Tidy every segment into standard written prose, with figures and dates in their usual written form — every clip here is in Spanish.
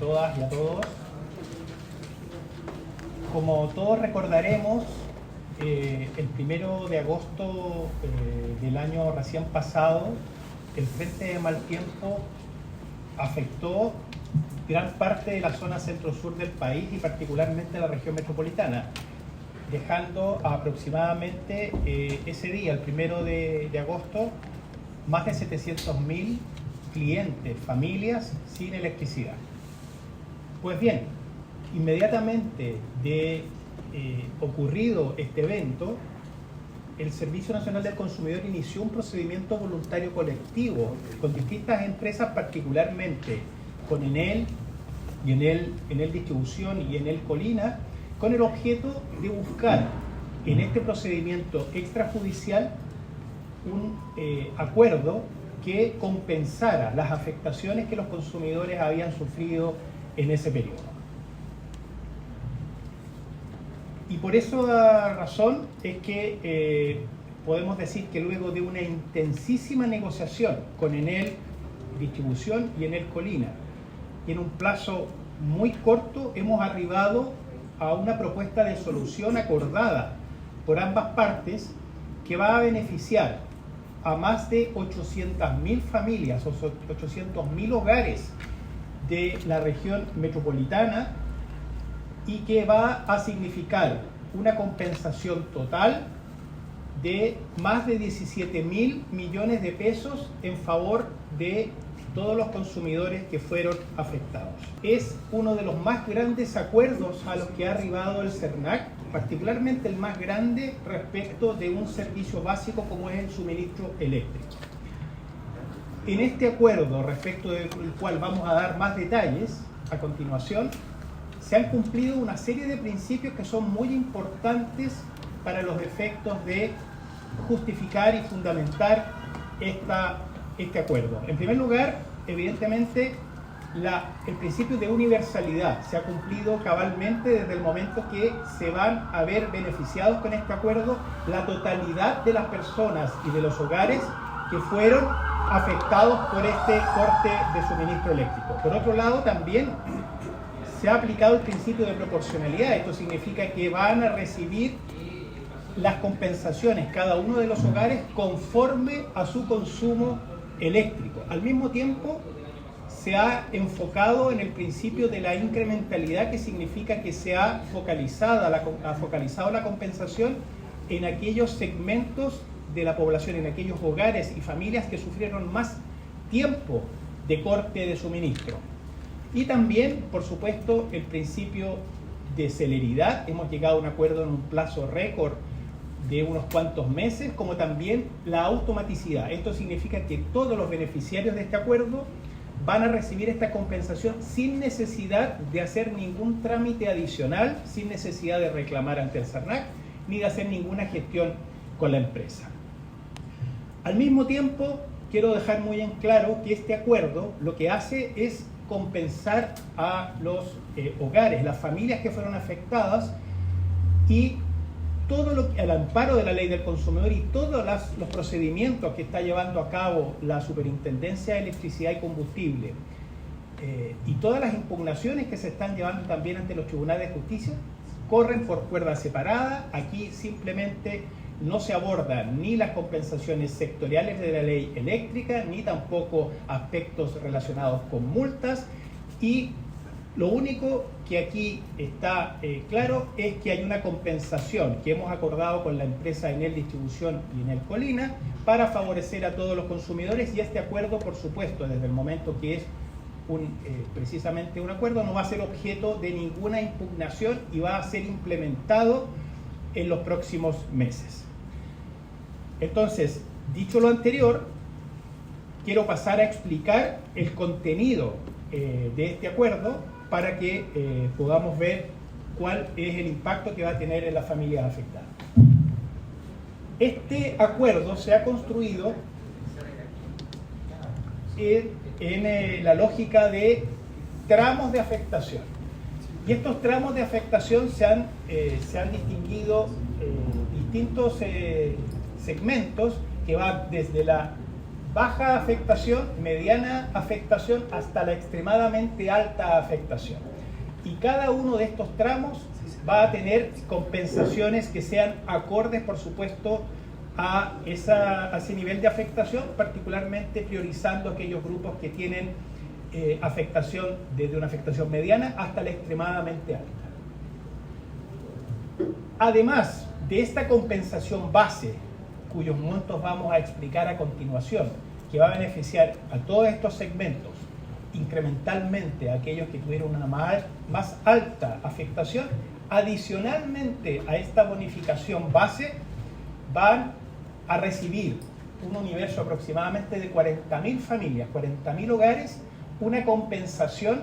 todas y a todos. Como todos recordaremos, el 1 de agosto del año recién pasado, el frente de mal tiempo afectó gran parte de la zona centro-sur del país y particularmente la región metropolitana, dejando aproximadamente ese día, el 1 de agosto, más de 700.000 clientes, familias sin electricidad. Pues bien, inmediatamente de ocurrido este evento, el Servicio Nacional del Consumidor inició un procedimiento voluntario colectivo con distintas empresas, particularmente con Enel y Enel Distribución y Enel Colina, con el objeto de buscar en este procedimiento extrajudicial un acuerdo que compensara las afectaciones que los consumidores habían sufrido en ese periodo. Y por esa razón es que podemos decir que luego de una intensísima negociación con Enel Distribución y Enel Colina, y en un plazo muy corto hemos arribado a una propuesta de solución acordada por ambas partes que va a beneficiar a más de 800.000 familias o 800.000 hogares de la región metropolitana y que va a significar una compensación total de más de 17.000 millones de pesos en favor de todos los consumidores que fueron afectados. Es uno de los más grandes acuerdos a los que ha arribado el CERNAC, particularmente el más grande respecto de un servicio básico como es el suministro eléctrico. En este acuerdo, respecto del cual vamos a dar más detalles a continuación, se han cumplido una serie de principios que son muy importantes para los efectos de justificar y fundamentar este acuerdo. En primer lugar, evidentemente, el principio de universalidad se ha cumplido cabalmente desde el momento que se van a ver beneficiados con este acuerdo la totalidad de las personas y de los hogares que fueron afectados por este corte de suministro eléctrico. Por otro lado, también se ha aplicado el principio de proporcionalidad. Esto significa que van a recibir las compensaciones cada uno de los hogares conforme a su consumo eléctrico. Al mismo tiempo, se ha enfocado en el principio de la incrementalidad, que significa que se ha focalizado la compensación en aquellos segmentos de la población, en aquellos hogares y familias que sufrieron más tiempo de corte de suministro. Y también, por supuesto, el principio de celeridad. Hemos llegado a un acuerdo en un plazo récord de unos cuantos meses, como también la automaticidad. Esto significa que todos los beneficiarios de este acuerdo van a recibir esta compensación sin necesidad de hacer ningún trámite adicional, sin necesidad de reclamar ante el CERNAC, ni de hacer ninguna gestión con la empresa. Al mismo tiempo, quiero dejar muy en claro que este acuerdo lo que hace es compensar a los hogares, las familias que fueron afectadas, y todo lo que, al amparo de la ley del consumidor y todos los procedimientos que está llevando a cabo la Superintendencia de Electricidad y Combustible y todas las impugnaciones que se están llevando también ante los tribunales de justicia corren por cuerda separada. Aquí simplemente no se abordan ni las compensaciones sectoriales de la ley eléctrica, ni tampoco aspectos relacionados con multas, y lo único que aquí está claro es que hay una compensación que hemos acordado con la empresa Enel Distribución y Enel Colina para favorecer a todos los consumidores, y este acuerdo, por supuesto, desde el momento que es precisamente un acuerdo, no va a ser objeto de ninguna impugnación y va a ser implementado en los próximos meses. Entonces, dicho lo anterior, quiero pasar a explicar el contenido de este acuerdo para que podamos ver cuál es el impacto que va a tener en las familias afectadas. Este acuerdo se ha construido en la lógica de tramos de afectación. Y estos tramos de afectación se han distinguido distintos segmentos que van desde la baja afectación, mediana afectación, hasta la extremadamente alta afectación. Y cada uno de estos tramos va a tener compensaciones que sean acordes, por supuesto, a ese nivel de afectación, particularmente priorizando aquellos grupos que tienen afectación desde una afectación mediana hasta la extremadamente alta. Además de esta compensación base, cuyos montos vamos a explicar a continuación, que va a beneficiar a todos estos segmentos, incrementalmente a aquellos que tuvieron una más alta afectación, adicionalmente a esta bonificación base, van a recibir un universo aproximadamente de 40.000 familias, 40.000 hogares, una compensación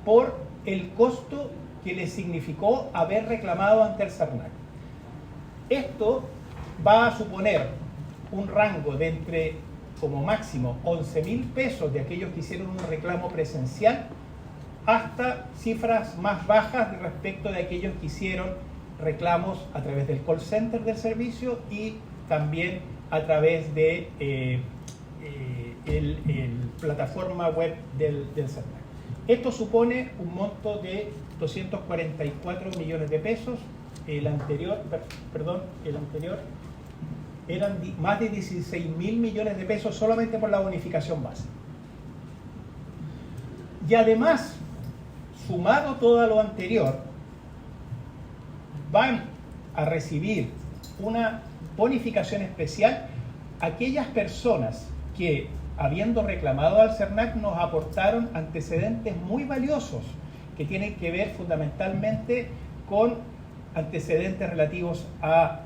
por el costo que les significó haber reclamado ante el SERNAC. Esto va a suponer un rango de entre, como máximo, 11.000 pesos de aquellos que hicieron un reclamo presencial, hasta cifras más bajas respecto de aquellos que hicieron reclamos a través del call center del servicio y también a través de plataforma web del SERNAC. Esto supone un monto de 244 millones de pesos. El anterior eran más de 16.000 millones de pesos solamente por la bonificación base. Y además, sumado todo a lo anterior, van a recibir una bonificación especial aquellas personas que, habiendo reclamado al SERNAC, nos aportaron antecedentes muy valiosos que tienen que ver fundamentalmente con antecedentes relativos a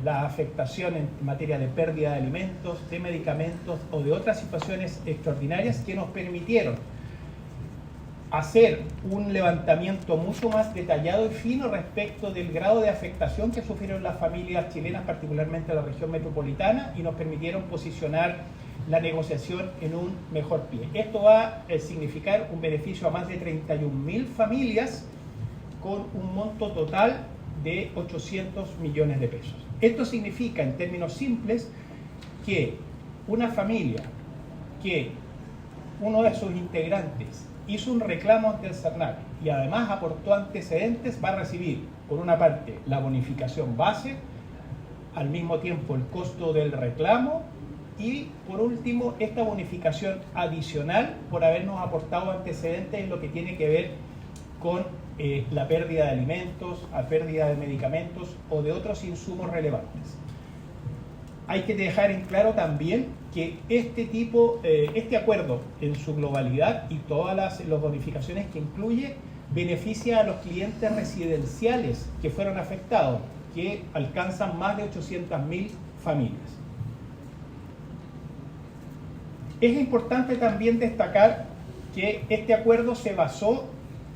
la afectación en materia de pérdida de alimentos, de medicamentos o de otras situaciones extraordinarias que nos permitieron hacer un levantamiento mucho más detallado y fino respecto del grado de afectación que sufrieron las familias chilenas, particularmente la región metropolitana, y nos permitieron posicionar la negociación en un mejor pie. Esto va a significar un beneficio a más de 31.000 familias con un monto total de 800 millones de pesos. Esto significa, en términos simples, que una familia que uno de sus integrantes hizo un reclamo ante el SERNAC y además aportó antecedentes, va a recibir, por una parte, la bonificación base, al mismo tiempo el costo del reclamo y, por último, esta bonificación adicional por habernos aportado antecedentes en lo que tiene que ver con la pérdida de alimentos, la pérdida de medicamentos o de otros insumos relevantes. Hay que dejar en claro también que este acuerdo en su globalidad y todas las bonificaciones que incluye beneficia a los clientes residenciales que fueron afectados, que alcanzan más de 800.000 familias. Es importante también destacar que este acuerdo se basó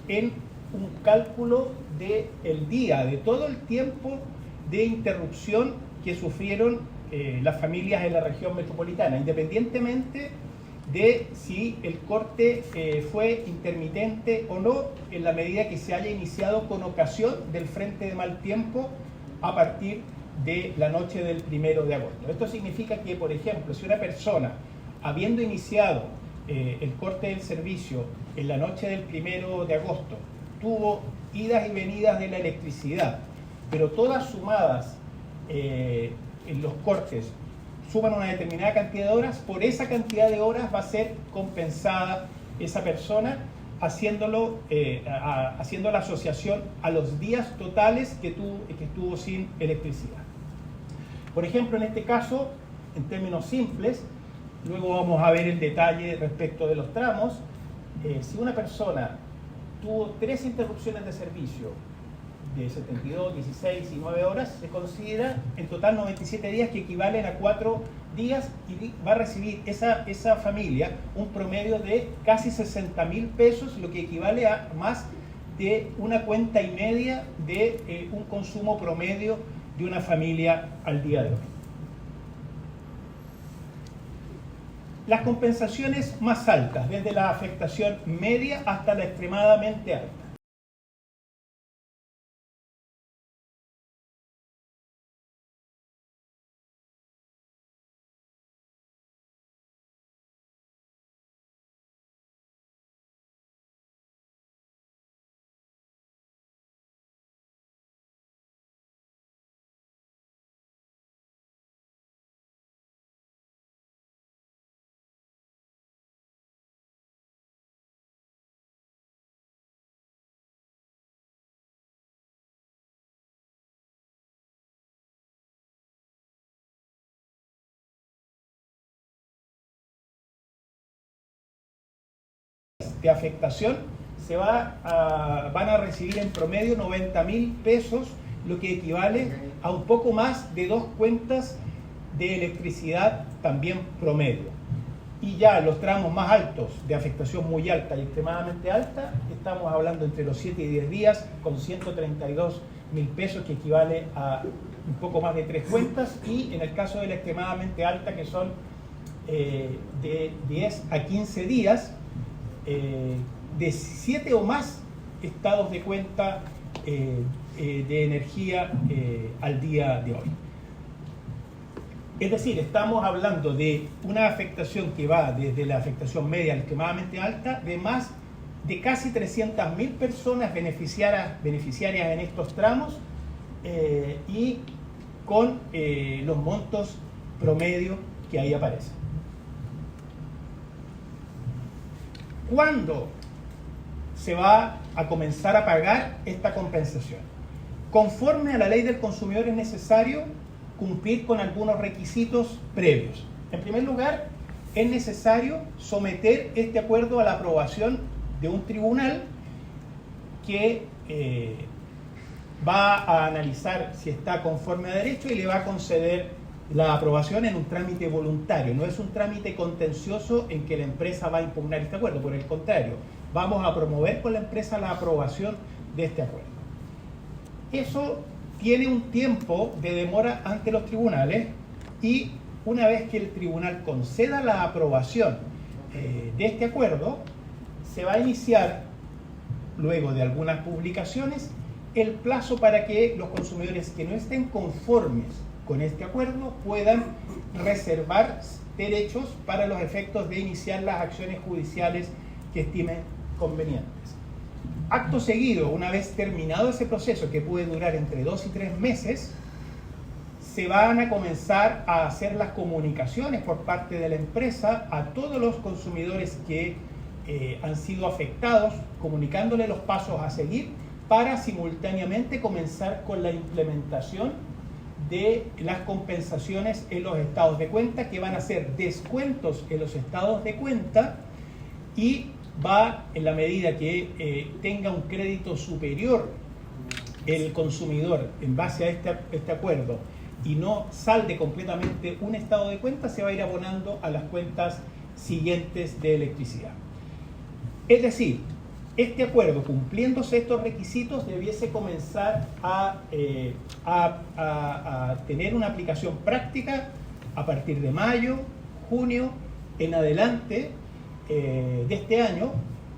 en un cálculo del día, de todo el tiempo de interrupción que sufrieron las familias en la región metropolitana, independientemente de si el corte fue intermitente o no, en la medida que se haya iniciado con ocasión del frente de mal tiempo a partir de la noche del 1 de agosto. Esto significa que, por ejemplo, si una persona, habiendo iniciado el corte del servicio en la noche del 1 de agosto, tuvo idas y venidas de la electricidad, pero todas sumadas en los cortes suman una determinada cantidad de horas, por esa cantidad de horas va a ser compensada esa persona haciendo la asociación a los días totales que estuvo sin electricidad. Por ejemplo, en este caso, en términos simples, luego vamos a ver el detalle respecto de los tramos. Si una persona tuvo 3 interrupciones de servicio de 72, 16 y 9 horas, se considera en total 97 días, que equivalen a 4 días, y va a recibir esa familia un promedio de casi 60.000 pesos, lo que equivale a más de una cuenta y media de un consumo promedio de una familia al día de hoy. Las compensaciones más altas, desde la afectación media hasta la extremadamente alta. de afectación van a recibir en promedio 90.000 pesos, lo que equivale a un poco más de 2 cuentas de electricidad también promedio. Y ya los tramos más altos, de afectación muy alta y extremadamente alta, estamos hablando entre los 7 y 10 días con 132.000 pesos, que equivale a un poco más de 3 cuentas, y en el caso de la extremadamente alta, que son de 10 a 15 días, de 7 o más estados de cuenta de energía al día de hoy. Es decir, estamos hablando de una afectación que va desde la afectación media a la extremadamente alta, de más de casi 300.000 personas beneficiarias en estos tramos, y con los montos promedio que ahí aparecen. ¿Cuándo se va a comenzar a pagar esta compensación? Conforme a la ley del consumidor es necesario cumplir con algunos requisitos previos. En primer lugar, es necesario someter este acuerdo a la aprobación de un tribunal que va a analizar si está conforme a derecho y le va a conceder la aprobación en un trámite voluntario. No es un trámite contencioso en que la empresa va a impugnar este acuerdo, por el contrario, vamos a promover con la empresa la aprobación de este acuerdo. Eso tiene un tiempo de demora ante los tribunales, y una vez que el tribunal conceda la aprobación de este acuerdo, se va a iniciar, luego de algunas publicaciones, el plazo para que los consumidores que no estén conformes con este acuerdo puedan reservar derechos para los efectos de iniciar las acciones judiciales que estimen convenientes. Acto seguido, una vez terminado ese proceso, que puede durar entre 2 y 3 meses, se van a comenzar a hacer las comunicaciones por parte de la empresa a todos los consumidores que han sido afectados, comunicándole los pasos a seguir para simultáneamente comenzar con la implementación de las compensaciones en los estados de cuenta, que van a ser descuentos en los estados de cuenta, y va, en la medida que tenga un crédito superior el consumidor en base a este acuerdo y no salde completamente un estado de cuenta, se va a ir abonando a las cuentas siguientes de electricidad. Es decir, este acuerdo, cumpliéndose estos requisitos, debiese comenzar a tener una aplicación práctica a partir de mayo, junio, en adelante de este año.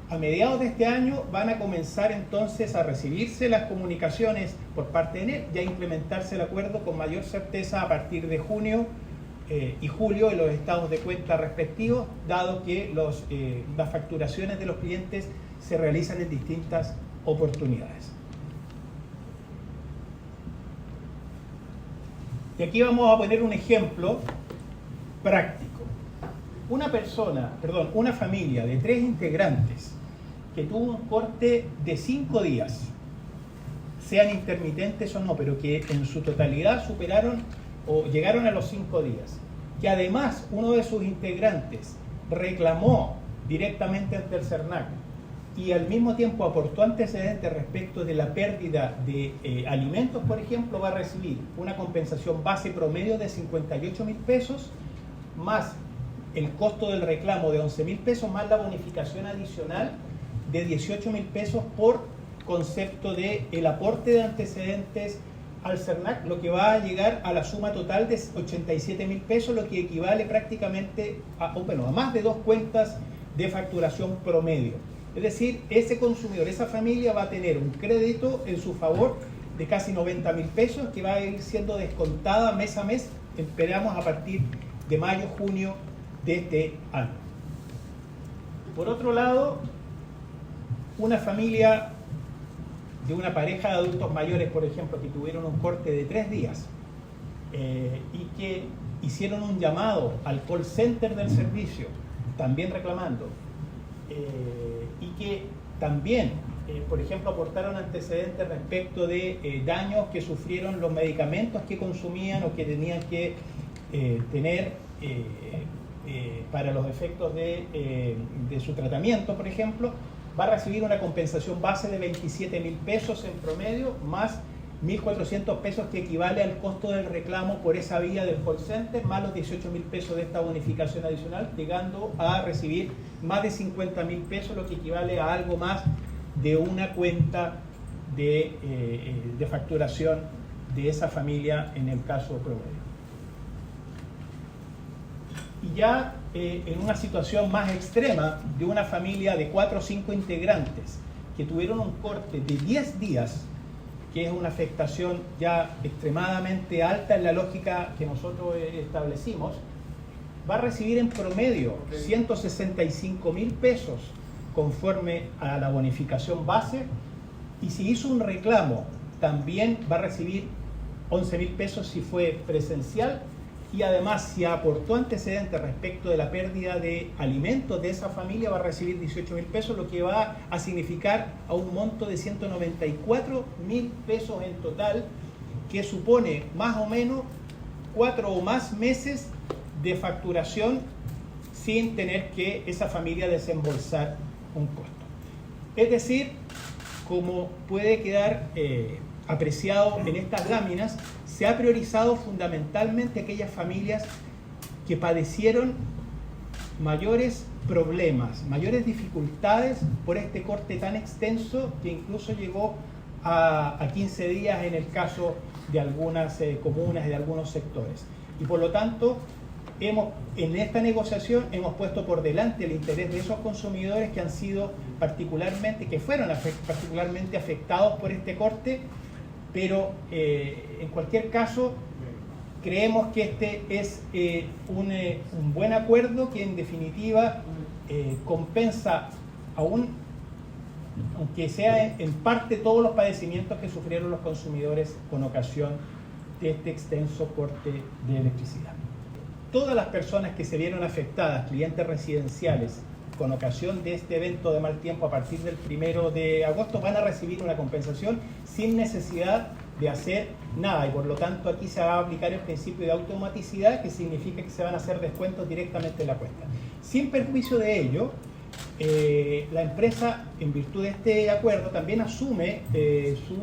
A mediados de este año van a comenzar entonces a recibirse las comunicaciones por parte de ENEL y a implementarse el acuerdo con mayor certeza a partir de junio y julio en los estados de cuenta respectivos, dado que las facturaciones de los clientes se realizan en distintas oportunidades. Y aquí vamos a poner un ejemplo práctico. Una familia de 3 integrantes que tuvo un corte de 5 días, sean intermitentes o no, pero que en su totalidad superaron o llegaron a los 5 días, que además uno de sus integrantes reclamó directamente ante el SERNAC y al mismo tiempo aportó antecedentes respecto de la pérdida de alimentos, por ejemplo, va a recibir una compensación base promedio de 58.000 pesos, más el costo del reclamo de 11.000 pesos, más la bonificación adicional de 18.000 pesos por concepto de el aporte de antecedentes al SERNAC, lo que va a llegar a la suma total de 87.000 pesos, lo que equivale prácticamente a más de 2 cuentas de facturación promedio. Es decir, ese consumidor, esa familia va a tener un crédito en su favor de casi 90.000 pesos, que va a ir siendo descontada mes a mes, esperamos a partir de mayo, junio de este año. Por otro lado, una familia de una pareja de adultos mayores, por ejemplo, que tuvieron un corte de 3 días y que hicieron un llamado al call center del servicio, también reclamando, y que también, por ejemplo, aportaron antecedentes respecto de daños que sufrieron los medicamentos que consumían o que tenían que tener para los efectos de su tratamiento, por ejemplo, va a recibir una compensación base de 27.000 pesos en promedio, más 1.400 pesos que equivale al costo del reclamo por esa vía del call center, más los 18.000 pesos de esta bonificación adicional, llegando a recibir más de 50.000 pesos, lo que equivale a algo más de una cuenta de facturación de esa familia en el caso promedio. Y ya en una situación más extrema de una familia de 4 o 5 integrantes que tuvieron un corte de 10 días, que es una afectación ya extremadamente alta en la lógica que nosotros establecimos, va a recibir en promedio 165.000 pesos conforme a la bonificación base, y si hizo un reclamo también va a recibir 11.000 pesos si fue presencial, y además si aportó antecedentes respecto de la pérdida de alimentos de esa familia va a recibir 18.000 pesos, lo que va a significar a un monto de 194.000 pesos en total, que supone más o menos 4 o más meses de facturación sin tener que esa familia desembolsar un costo. Es decir, como puede quedar apreciado en estas láminas, se ha priorizado fundamentalmente aquellas familias que padecieron mayores problemas, mayores dificultades por este corte tan extenso que incluso llegó a 15 días en el caso de algunas comunas y de algunos sectores. Y por lo tanto, en esta negociación hemos puesto por delante el interés de esos consumidores que han sido que fueron particularmente afectados por este corte, pero en cualquier caso creemos que este es un buen acuerdo que en definitiva compensa aunque sea en parte todos los padecimientos que sufrieron los consumidores con ocasión de este extenso corte de electricidad. Todas las personas que se vieron afectadas, clientes residenciales, con ocasión de este evento de mal tiempo a partir del 1 de agosto, van a recibir una compensación sin necesidad de hacer nada, y por lo tanto aquí se va a aplicar el principio de automaticidad, que significa que se van a hacer descuentos directamente en la cuenta. Sin perjuicio de ello, la empresa, en virtud de este acuerdo, también asume sus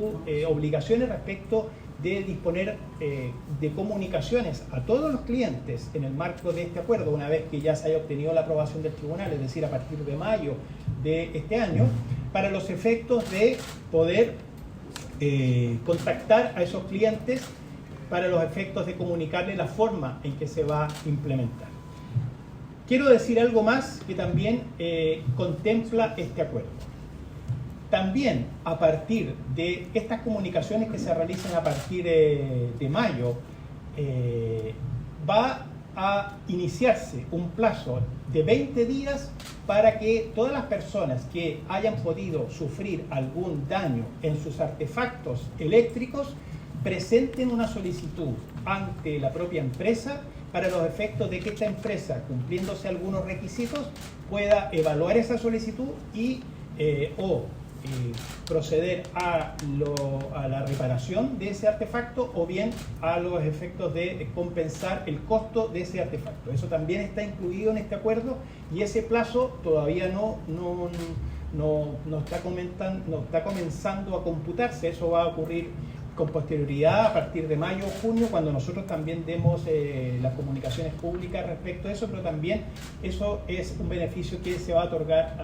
obligaciones respecto de disponer de comunicaciones a todos los clientes en el marco de este acuerdo, una vez que ya se haya obtenido la aprobación del tribunal, es decir, a partir de mayo de este año, para los efectos de poder contactar a esos clientes para los efectos de comunicarles la forma en que se va a implementar. Quiero decir algo más que también contempla este acuerdo. También a partir de estas comunicaciones que se realicen a partir de mayo, va a iniciarse un plazo de 20 días para que todas las personas que hayan podido sufrir algún daño en sus artefactos eléctricos presenten una solicitud ante la propia empresa para los efectos de que esta empresa, cumpliéndose algunos requisitos, pueda evaluar esa solicitud y proceder a la reparación de ese artefacto, o bien a los efectos de compensar el costo de ese artefacto. Eso también está incluido en este acuerdo, y ese plazo todavía no está comenzando a computarse. Eso va a ocurrir con posterioridad a partir de mayo o junio, cuando nosotros también demos las comunicaciones públicas respecto a eso, pero también eso es un beneficio que se va a otorgar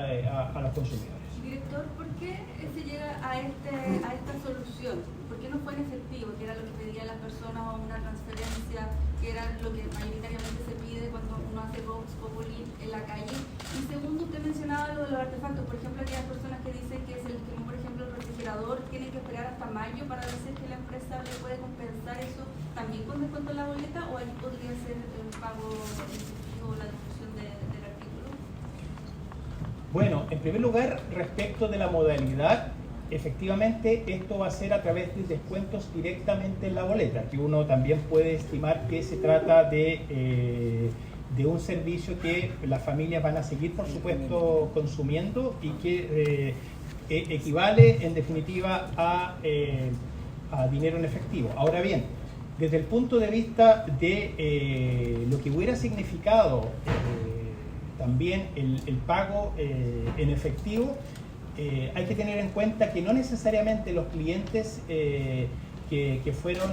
a los consumidores. Director, ¿por qué se llega a esta solución? ¿Por qué no fue en efectivo, que era lo que pedían las personas, o una transferencia, que era lo que mayoritariamente se pide cuando uno hace Vox Populi en la calle? Y segundo, usted mencionaba lo de los artefactos, por ejemplo, aquellas personas que dicen que se les quemó, por ejemplo, el refrigerador, tienen que esperar hasta mayo para decir que la empresa le puede compensar eso también con descuento en la boleta, o ahí podría ser el pago efectivo o la difusión del artículo. Bueno, en primer lugar, respecto de la modalidad, efectivamente esto va a ser a través de descuentos directamente en la boleta, que uno también puede estimar que se trata de un servicio que las familias van a seguir, por supuesto, consumiendo, y que equivale en definitiva a dinero en efectivo. Ahora bien, Desde el punto de vista de lo que hubiera significado también el pago en efectivo, hay que tener en cuenta que no necesariamente los clientes que fueron,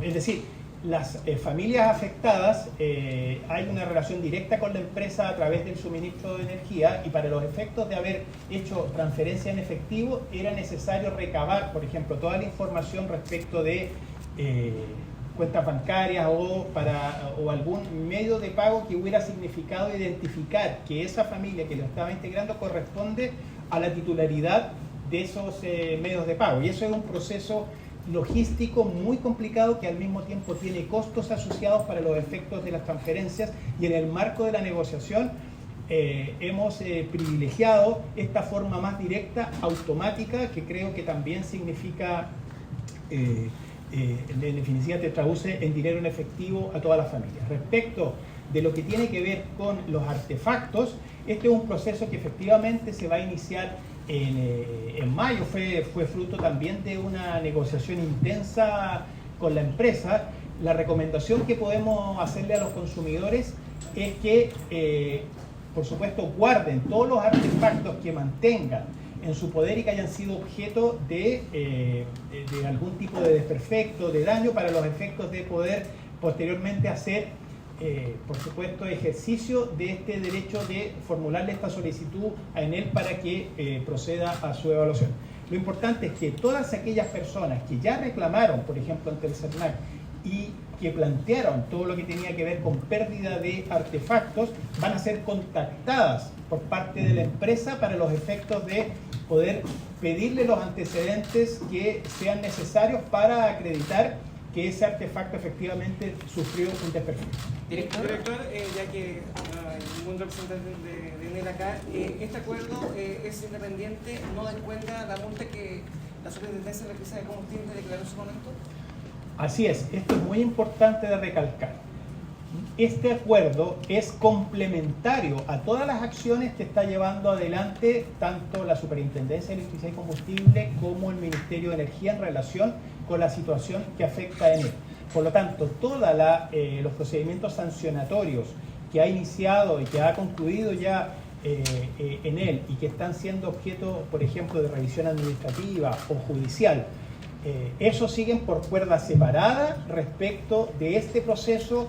es decir, las familias afectadas, hay una relación directa con la empresa a través del suministro de energía, y para los efectos de haber hecho transferencia en efectivo era necesario recabar, por ejemplo, toda la información respecto de cuentas bancarias o algún medio de pago que hubiera significado identificar que esa familia que lo estaba integrando corresponde a la titularidad de esos medios de pago. Y eso es un proceso logístico muy complicado que al mismo tiempo tiene costos asociados para los efectos de las transferencias, y en el marco de la negociación hemos privilegiado esta forma más directa, automática, que creo que también significa, en definitiva te traduce en dinero en efectivo a todas las familias. Respecto de lo que tiene que ver con los artefactos, este es un proceso que efectivamente se va a iniciar en mayo, fue fruto también de una negociación intensa con la empresa. La recomendación que podemos hacerle a los consumidores es que, por supuesto, guarden todos los artefactos que mantengan en su poder y que hayan sido objeto de algún tipo de desperfecto, de daño, para los efectos de poder posteriormente hacer, por supuesto, ejercicio de este derecho de formularle esta solicitud a Enel para que proceda a su evaluación. Lo importante es que todas aquellas personas que ya reclamaron, por ejemplo, ante el CERNAC, y que plantearon todo lo que tenía que ver con pérdida de artefactos, van a ser contactadas por parte de la empresa para los efectos de poder pedirle los antecedentes que sean necesarios para acreditar que ese artefacto efectivamente sufrió un desperfecto. Director, ya que hay ningún representante de Enel acá, este acuerdo es independiente, no descuenta la multa que la Superintendencia de Electricidad y Combustible declaró en su momento. Así es, esto es muy importante de recalcar. Este acuerdo es complementario a todas las acciones que está llevando adelante tanto la Superintendencia de Electricidad y Combustible como el Ministerio de Energía en relación con la situación que afecta a Enel. Por lo tanto, todos los procedimientos sancionatorios que ha iniciado y que ha concluido ya Enel y que están siendo objeto, por ejemplo, de revisión administrativa o judicial, esos siguen por cuerda separada respecto de este proceso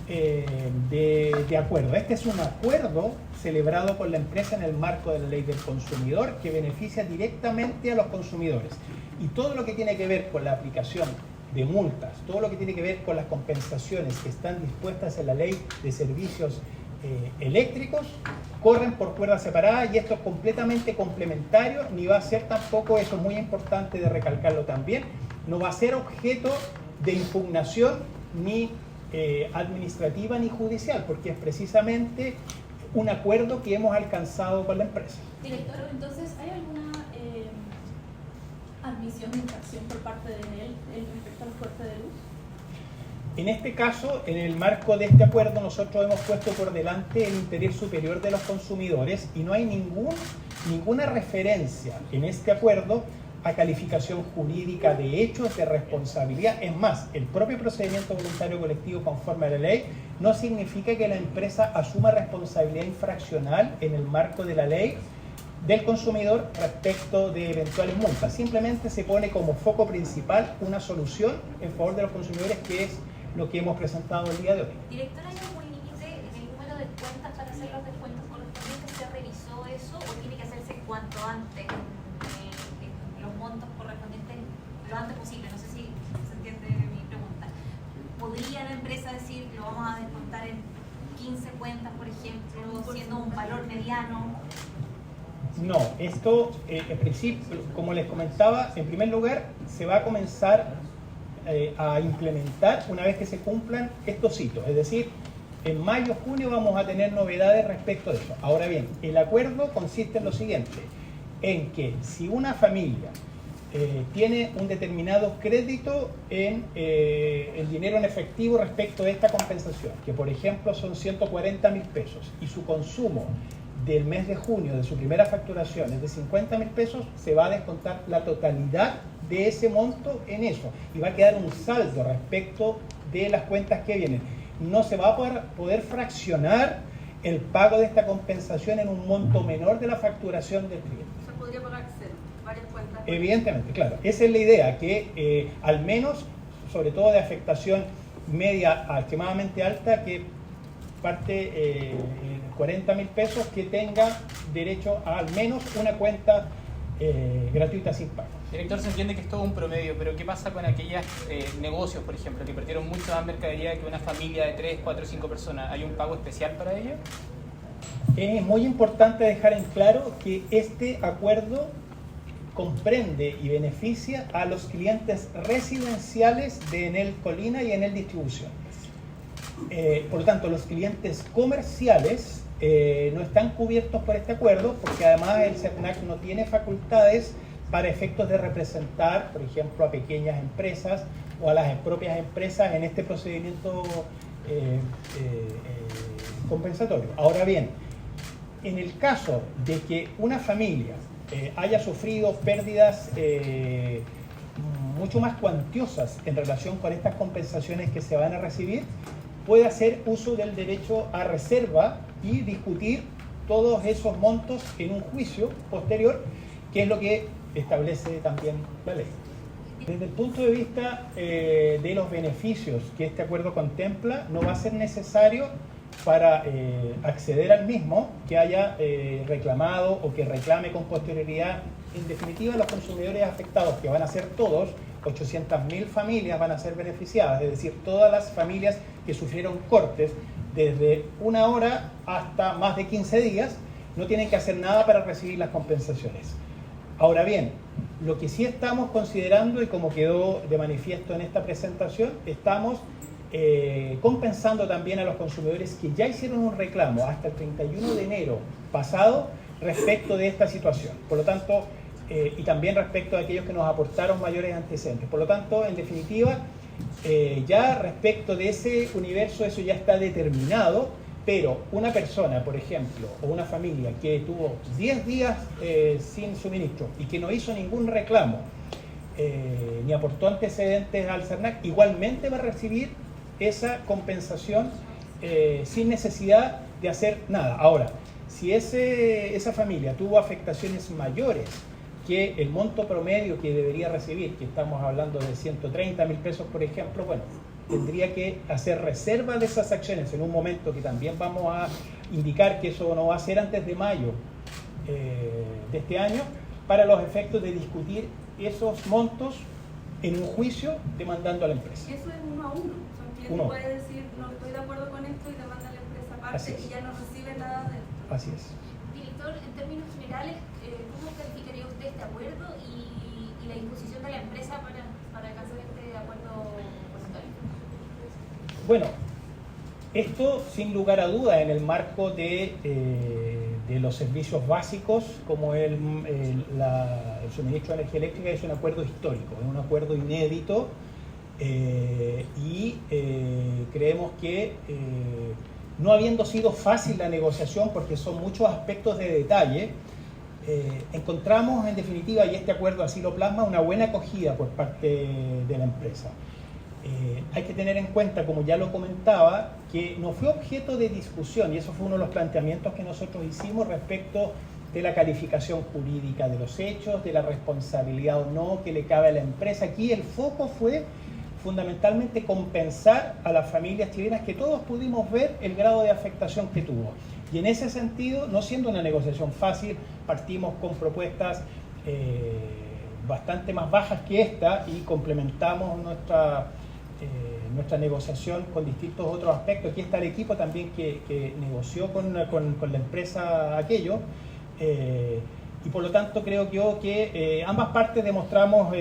de acuerdo. Este es un acuerdo celebrado con la empresa en el marco de la ley del consumidor que beneficia directamente a los consumidores, y todo lo que tiene que ver con la aplicación de multas, todo lo que tiene que ver con las compensaciones que están dispuestas en la ley de servicios eléctricos corren por cuerda separada, y esto es completamente complementario, ni va a ser tampoco, eso es muy importante de recalcarlo también, no va a ser objeto de impugnación ni administrativa ni judicial, porque es precisamente un acuerdo que hemos alcanzado con la empresa. Director, entonces, ¿hay alguna admisión de infracción por parte de Enel respecto al corte de luz? En este caso, en el marco de este acuerdo, nosotros hemos puesto por delante el interés superior de los consumidores, y no hay ninguna referencia en este acuerdo a calificación jurídica de hechos de responsabilidad. Es más, el propio procedimiento voluntario colectivo conforme a la ley no significa que la empresa asuma responsabilidad infraccional en el marco de la ley del consumidor respecto de eventuales multas. Simplemente se pone como foco principal una solución en favor de los consumidores, que es lo que hemos presentado el día de hoy. Director, ¿hay algún límite en el número de cuentas para hacer los descuentos correspondientes? ¿Se revisó eso o tiene que hacerse cuanto antes, los montos correspondientes lo antes posible? No sé si se entiende mi pregunta. ¿Podría la empresa decir lo vamos a descontar en 15 cuentas, por ejemplo, siendo un valor mediano? No, esto en principio, como les comentaba, en primer lugar se va a comenzar a implementar una vez que se cumplan estos hitos, es decir, en mayo, junio vamos a tener novedades respecto de eso. Ahora bien, el acuerdo consiste en lo siguiente, en que si una familia tiene un determinado crédito en el dinero en efectivo respecto de esta compensación, que por ejemplo son 140.000 pesos, y su consumo del mes de junio de su primera facturación es de 50.000 pesos, se va a descontar la totalidad de ese monto en eso y va a quedar un saldo respecto de las cuentas que vienen. No se va a poder fraccionar el pago de esta compensación en un monto menor de la facturación del cliente. Se podría pagar cero, varias cuentas. Evidentemente, claro. Esa es la idea, que al menos, sobre todo de afectación media a extremadamente alta, que parte 40.000 pesos, que tenga derecho a al menos una cuenta gratuita sin pago. Director, se entiende que es todo un promedio, pero ¿qué pasa con aquellos negocios, por ejemplo, que perdieron mucha más mercadería que una familia de 3, 4, 5 personas? ¿Hay un pago especial para ellos? Es muy importante dejar en claro que este acuerdo comprende y beneficia a los clientes residenciales de Enel Colina y Enel Distribución. Por lo tanto, los clientes comerciales no están cubiertos por este acuerdo, porque además el CERNAC no tiene facultades para efectos de representar, por ejemplo, a pequeñas empresas o a las propias empresas en este procedimiento compensatorio. Ahora bien, en el caso de que una familia haya sufrido pérdidas mucho más cuantiosas en relación con estas compensaciones que se van a recibir, puede hacer uso del derecho a reserva y discutir todos esos montos en un juicio posterior, que es lo que establece también la ley. Desde el punto de vista de los beneficios que este acuerdo contempla, no va a ser necesario para acceder al mismo que haya reclamado o que reclame con posterioridad. En definitiva, los consumidores afectados, que van a ser todos, 800.000 familias van a ser beneficiadas, es decir, todas las familias que sufrieron cortes desde 1 hora hasta más de 15 días, no tienen que hacer nada para recibir las compensaciones. Ahora bien, lo que sí estamos considerando, y como quedó de manifiesto en esta presentación, estamos compensando también a los consumidores que ya hicieron un reclamo hasta el 31 de enero pasado respecto de esta situación. Por lo tanto, y también respecto a aquellos que nos aportaron mayores antecedentes. Por lo tanto, en definitiva, ya respecto de ese universo, eso ya está determinado, pero una persona, por ejemplo, o una familia que tuvo 10 días sin suministro y que no hizo ningún reclamo, ni aportó antecedentes al CERNAC, igualmente va a recibir esa compensación sin necesidad de hacer nada. Ahora, si esa familia tuvo afectaciones mayores que el monto promedio que debería recibir, que estamos hablando de 130.000 pesos, por ejemplo, bueno, tendría que hacer reserva de esas acciones en un momento que también vamos a indicar que eso no va a ser antes de mayo de este año, para los efectos de discutir esos montos en un juicio demandando a la empresa. Eso es 1 a 1. Un cliente puede decir, no estoy de acuerdo con esto, y demanda a la empresa aparte y ya no recibe nada de esto. Así es. Director, en términos generales, ¿cómo calificaría usted este acuerdo y la disposición de la empresa para alcanzar este acuerdo porcentual? Bueno, esto sin lugar a duda en el marco de los servicios básicos como el suministro de energía eléctrica es un acuerdo histórico, es un acuerdo inédito y creemos que no habiendo sido fácil la negociación porque son muchos aspectos de detalle, encontramos en definitiva, y este acuerdo así lo plasma, una buena acogida por parte de la empresa. Hay que tener en cuenta, como ya lo comentaba, que no fue objeto de discusión, y eso fue uno de los planteamientos que nosotros hicimos respecto de la calificación jurídica de los hechos, de la responsabilidad o no que le cabe a la empresa. Aquí el foco fue fundamentalmente compensar a las familias chilenas, que todos pudimos ver el grado de afectación que tuvo. Y en ese sentido, no siendo una negociación fácil, partimos con propuestas bastante más bajas que esta y complementamos nuestra negociación con distintos otros aspectos. Aquí está el equipo también que negoció con la empresa aquello, y por lo tanto creo yo que ambas partes demostramos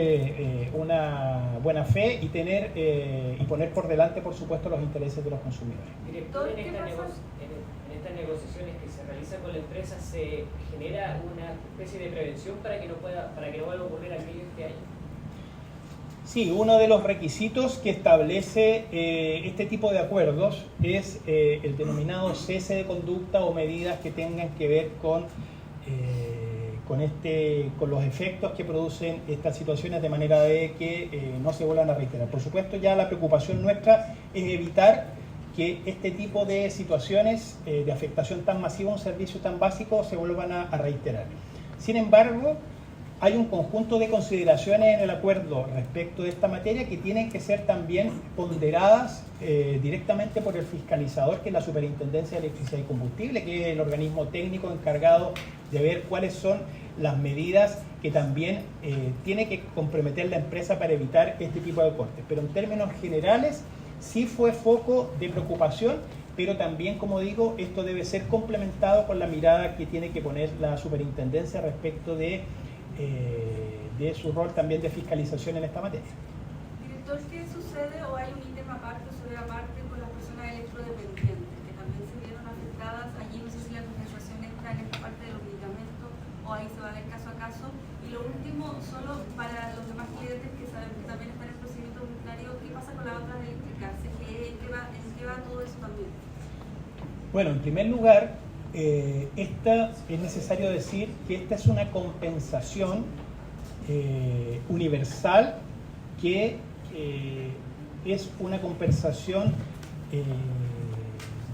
una buena fe y poner por delante, por supuesto, los intereses de los consumidores. Director, en estas negociaciones que se realizan con la empresa, ¿se genera una especie de prevención para que no vuelva a ocurrir aquello este año? Sí, uno de los requisitos que establece este tipo de acuerdos es el denominado cese de conducta o medidas que tengan que ver con con los efectos que producen estas situaciones, de manera de que no se vuelvan a reiterar. Por supuesto, ya la preocupación nuestra es evitar que este tipo de situaciones de afectación tan masiva a un servicio tan básico se vuelvan a reiterar. Sin embargo, hay un conjunto de consideraciones en el acuerdo respecto de esta materia que tienen que ser también ponderadas directamente por el fiscalizador, que es la Superintendencia de Electricidad y Combustible, que es el organismo técnico encargado de ver cuáles son las medidas que también tiene que comprometer la empresa para evitar este tipo de cortes. Pero en términos generales sí fue foco de preocupación, pero también, como digo, esto debe ser complementado con la mirada que tiene que poner la Superintendencia respecto de su rol también de fiscalización en esta materia. Director, ¿qué sucede o hay un ítem aparte sobre aparte con las personas electrodependientes que también se vieron afectadas? Allí no sé si la compensación entra en esta parte de los medicamentos o ahí se va a ver caso a caso. Y lo último, solo para los demás clientes que saben que también están en el procedimiento voluntario, ¿qué pasa con las otras eléctricas? ¿En qué va todo eso también? Bueno, en primer lugar, es necesario decir que esta es una compensación universal, que es una compensación,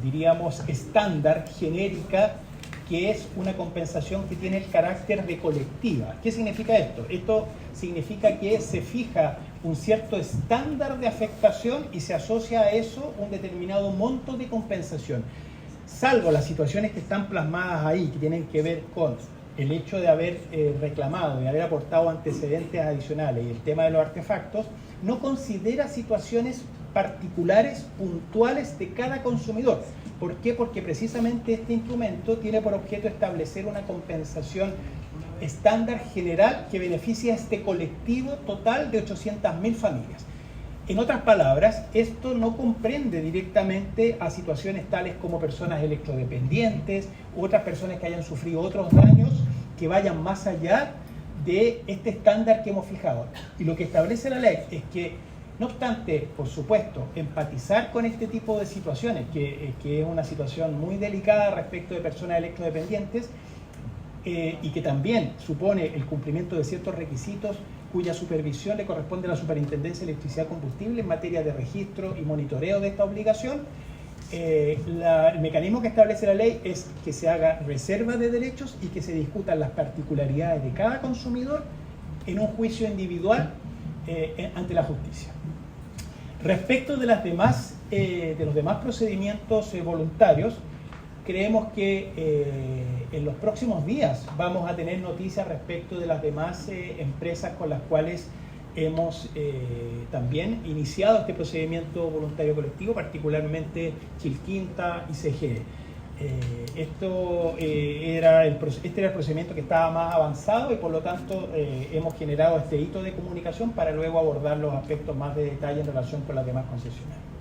diríamos, estándar, genérica, que es una compensación que tiene el carácter de colectiva. ¿Qué significa esto? Esto significa que se fija un cierto estándar de afectación y se asocia a eso un determinado monto de compensación. Salvo las situaciones que están plasmadas ahí, que tienen que ver con el hecho de haber reclamado y haber aportado antecedentes adicionales y el tema de los artefactos, no considera situaciones particulares, puntuales de cada consumidor. ¿Por qué? Porque precisamente este instrumento tiene por objeto establecer una compensación estándar general que beneficia a este colectivo total de 800.000 familias. En otras palabras, esto no comprende directamente a situaciones tales como personas electrodependientes u otras personas que hayan sufrido otros daños que vayan más allá de este estándar que hemos fijado. Y lo que establece la ley es que, no obstante, por supuesto, empatizar con este tipo de situaciones, que es una situación muy delicada respecto de personas electrodependientes, y que también supone el cumplimiento de ciertos requisitos cuya supervisión le corresponde a la Superintendencia de Electricidad y Combustible en materia de registro y monitoreo de esta obligación. El mecanismo que establece la ley es que se haga reserva de derechos y que se discutan las particularidades de cada consumidor en un juicio individual ante la justicia. Respecto de los demás procedimientos voluntarios, creemos que en los próximos días vamos a tener noticias respecto de las demás empresas con las cuales hemos también iniciado este procedimiento voluntario colectivo, particularmente Chilquinta y CGE. Este era el procedimiento que estaba más avanzado y por lo tanto hemos generado este hito de comunicación para luego abordar los aspectos más de detalle en relación con las demás concesionarias.